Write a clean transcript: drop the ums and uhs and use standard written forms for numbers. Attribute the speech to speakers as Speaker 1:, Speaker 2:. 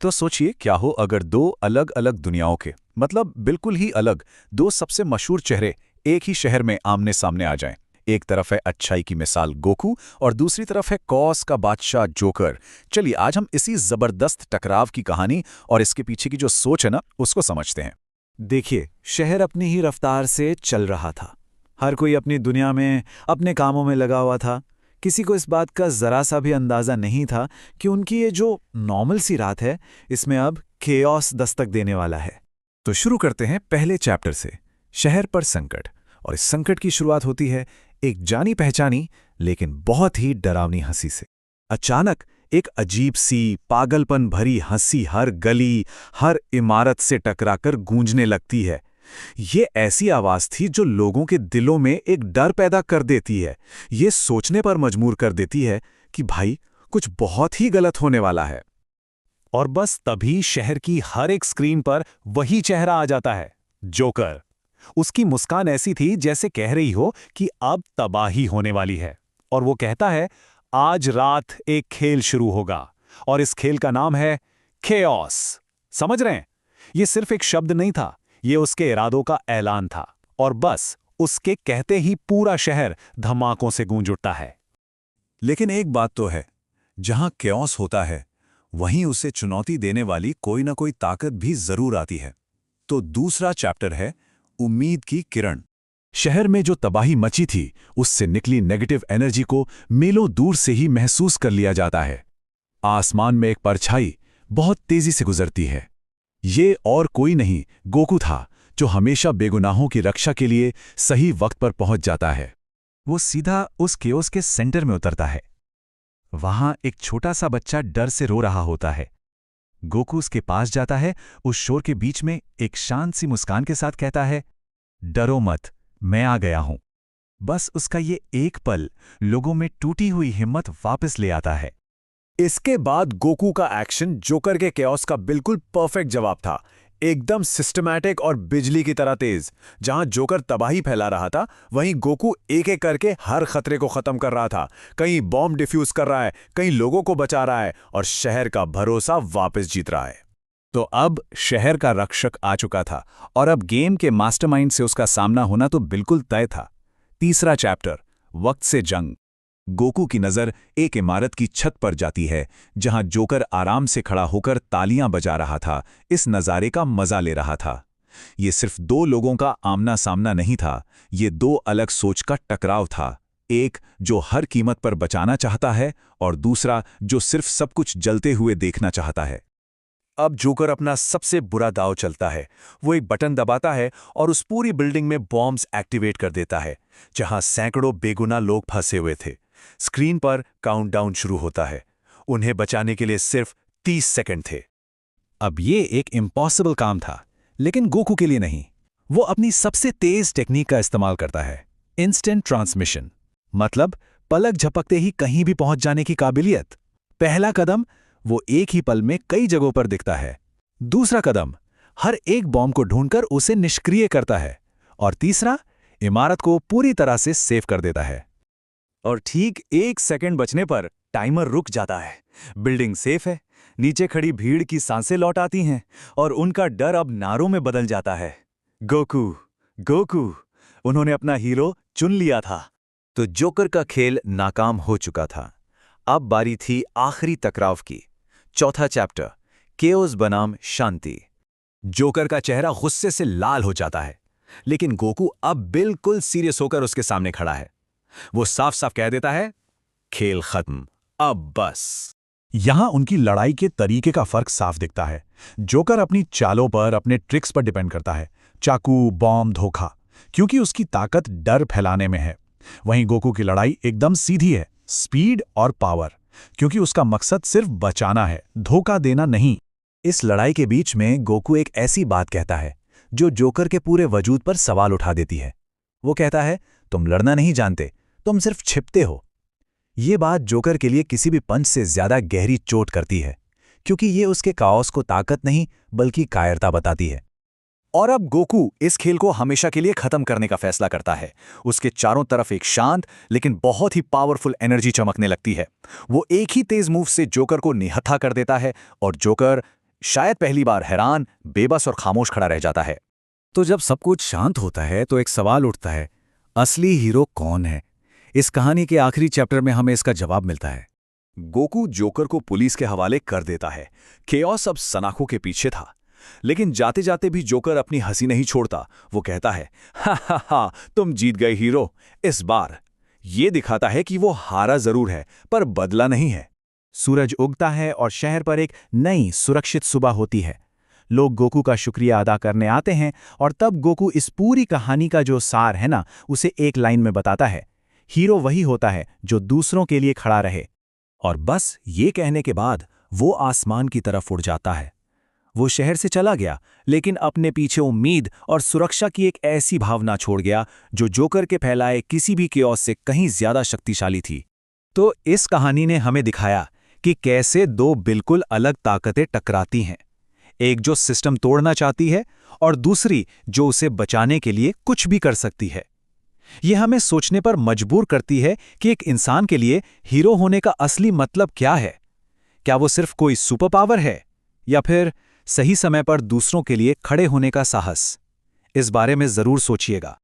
Speaker 1: तो सोचिए क्या हो अगर दो अलग अलग दुनियाओं के मतलब बिल्कुल ही अलग दो सबसे मशहूर चेहरे एक ही शहर में आमने सामने आ जाएं। एक तरफ है अच्छाई की मिसाल गोकू और दूसरी तरफ है कॉस का बादशाह जोकर। चलिए आज हम इसी जबरदस्त टकराव की कहानी और इसके पीछे की जो सोच है ना उसको समझते हैं।
Speaker 2: देखिए, शहर अपनी ही रफ्तार से चल रहा था। हर कोई अपनी दुनिया में, अपने कामों में लगा हुआ था। किसी को इस बात का जरा सा भी अंदाजा नहीं था कि उनकी ये जो नॉर्मल सी रात है, इसमें अब केओस दस्तक देने वाला है।
Speaker 1: तो शुरू करते हैं पहले चैप्टर से, शहर पर संकट। और इस संकट की शुरुआत होती है एक जानी पहचानी लेकिन बहुत ही डरावनी हंसी से। अचानक एक अजीब सी पागलपन भरी हंसी हर गली, हर इमारत से टकराकर गूंजने लगती है। ये ऐसी आवाज थी जो लोगों के दिलों में एक डर पैदा कर देती है, ये सोचने पर मजबूर कर देती है कि भाई कुछ बहुत ही गलत होने वाला है।
Speaker 2: और बस तभी शहर की हर एक स्क्रीन पर वही चेहरा आ जाता है, जोकर। उसकी मुस्कान ऐसी थी जैसे कह रही हो कि अब तबाही होने वाली है। और वो कहता है, आज रात एक खेल शुरू होगा और इस खेल का नाम है केओस। समझ रहे हैं? ये सिर्फ एक शब्द नहीं था, ये उसके इरादों का ऐलान था। और बस उसके कहते ही पूरा शहर धमाकों से गूंज उठता है।
Speaker 1: लेकिन एक बात तो है, जहां केओस होता है वहीं उसे चुनौती देने वाली कोई ना कोई ताकत भी जरूर आती है। तो दूसरा चैप्टर है उम्मीद की किरण। शहर में जो तबाही मची थी उससे निकली नेगेटिव एनर्जी को मीलों दूर से ही महसूस कर लिया जाता है। आसमान में एक परछाई बहुत तेजी से गुजरती है। ये और कोई नहीं गोकू था, जो हमेशा बेगुनाहों की रक्षा के लिए सही वक्त पर पहुंच जाता है। वो सीधा उस केओस के सेंटर में उतरता है। वहां एक छोटा सा बच्चा डर से रो रहा होता है। गोकू उसके पास जाता है, उस शोर के बीच में एक शांत सी मुस्कान के साथ कहता है, डरो मत, मैं आ गया हूं। बस उसका ये एक पल लोगों में टूटी हुई हिम्मत वापस ले आता है।
Speaker 2: इसके बाद गोकू का एक्शन जोकर के केओस का बिल्कुल परफेक्ट जवाब था। एकदम सिस्टमैटिक और बिजली की तरह तेज। जहां जोकर तबाही फैला रहा था, वहीं गोकू एक एक करके हर खतरे को खत्म कर रहा था। कहीं बॉम्ब डिफ्यूज कर रहा है, कहीं लोगों को बचा रहा है और शहर का भरोसा वापस जीत रहा है।
Speaker 1: तो अब शहर का रक्षक आ चुका था और अब गेम के मास्टरमाइंड से उसका सामना होना तो बिल्कुल तय था। तीसरा चैप्टर, वक्त से जंग। गोकू की नज़र एक इमारत की छत पर जाती है, जहां जोकर आराम से खड़ा होकर तालियां बजा रहा था, इस नज़ारे का मजा ले रहा था। ये सिर्फ दो लोगों का आमना सामना नहीं था, ये दो अलग सोच का टकराव था। एक जो हर कीमत पर बचाना चाहता है और दूसरा जो सिर्फ सब कुछ जलते हुए देखना चाहता है।
Speaker 2: अब जोकर अपना सबसे बुरा दांव चलता है। वो एक बटन दबाता है और उस पूरी बिल्डिंग में बॉम्ब्स एक्टिवेट कर देता है, जहां सैकड़ों बेगुनाह लोग फंसे हुए थे। स्क्रीन पर काउंटडाउन शुरू होता है। उन्हें बचाने के लिए सिर्फ 30 सेकंड थे।
Speaker 1: अब ये एक इम्पॉसिबल काम था, लेकिन गोकू के लिए नहीं। वो अपनी सबसे तेज टेक्निक का इस्तेमाल करता है, इंस्टेंट ट्रांसमिशन। मतलब पलक झपकते ही कहीं भी पहुंच जाने की काबिलियत। पहला कदम, वो एक ही पल में कई जगहों पर दिखता है। दूसरा कदम, हर एक बॉम्ब को ढूंढकर उसे निष्क्रिय करता है। और तीसरा, इमारत को पूरी तरह से सेव कर देता है।
Speaker 2: और ठीक 1 सेकंड बचने पर टाइमर रुक जाता है। बिल्डिंग सेफ है, नीचे खड़ी भीड़ की सांसें लौट आती हैं और उनका डर अब नारों में बदल जाता है। गोकू, गोकू, उन्होंने अपना हीरो चुन लिया था। तो जोकर का खेल नाकाम हो चुका था। अब बारी थी आखिरी टकराव की। चौथा चैप्टर, केओस बनाम शांति। जोकर का चेहरा गुस्से से लाल हो जाता है, लेकिन गोकू अब बिल्कुल सीरियस होकर उसके सामने खड़ा है। वो साफ साफ कह देता है, खेल खत्म, अब बस।
Speaker 1: यहां उनकी लड़ाई के तरीके का फर्क साफ दिखता है। जोकर अपनी चालों पर, अपने ट्रिक्स पर डिपेंड करता है, चाकू, बॉम्ब, धोखा, क्योंकि उसकी ताकत डर फैलाने में है। वहीं गोकू की लड़ाई एकदम सीधी है, स्पीड और पावर, क्योंकि उसका मकसद सिर्फ बचाना है, धोखा देना नहीं।
Speaker 2: इस लड़ाई के बीच में गोकू एक ऐसी बात कहता है जो जोकर के पूरे वजूद पर सवाल उठा देती है। वो कहता है, तुम लड़ना नहीं जानते, तुम सिर्फ छिपते हो। ये बात जोकर के लिए किसी भी पंच से ज्यादा गहरी चोट करती है, क्योंकि ये उसके काओस को ताकत नहीं बल्कि कायरता बताती है। और अब गोकू इस खेल को हमेशा के लिए खत्म करने का फैसला करता है। उसके चारों तरफ एक शांत लेकिन बहुत ही पावरफुल एनर्जी चमकने लगती है। वो एक ही तेज मूव से जोकर को निहत्था कर देता है और जोकर शायद पहली बार हैरान, बेबस और खामोश खड़ा रह जाता है। तो जब सब कुछ शांत होता है तो एक सवाल उठता है, असली हीरो कौन है? इस कहानी के आखिरी चैप्टर में हमें इसका जवाब मिलता है।
Speaker 1: गोकू जोकर को पुलिस के हवाले कर देता है। केओस अब सनाखों के पीछे था, लेकिन जाते जाते भी जोकर अपनी हंसी नहीं छोड़ता। वो कहता है, हा हा हा, तुम जीत गए हीरो। इस बार ये दिखाता है कि वो हारा जरूर है, पर बदला नहीं है।
Speaker 2: सूरज उगता है और शहर पर एक नई सुरक्षित सुबह होती है। लोग गोकू का शुक्रिया अदा करने आते हैं और तब गोकू इस पूरी कहानी का जो सार है ना, उसे एक लाइन में बताता है, हीरो वही होता है जो दूसरों के लिए खड़ा रहे। और बस ये कहने के बाद वो आसमान की तरफ उड़ जाता है। वो शहर से चला गया, लेकिन अपने पीछे उम्मीद और सुरक्षा की एक ऐसी भावना छोड़ गया जो जोकर के फैलाए किसी भी केओस से कहीं ज्यादा शक्तिशाली थी। तो इस कहानी ने हमें दिखाया कि कैसे दो बिल्कुल अलग ताकतें टकराती हैं, एक जो सिस्टम तोड़ना चाहती है और दूसरी जो उसे बचाने के लिए कुछ भी कर सकती है। यह हमें सोचने पर मजबूर करती है कि एक इंसान के लिए हीरो होने का असली मतलब क्या है। क्या वो सिर्फ कोई सुपर पावर है, या फिर सही समय पर दूसरों के लिए खड़े होने का साहस? इस बारे में जरूर सोचिएगा।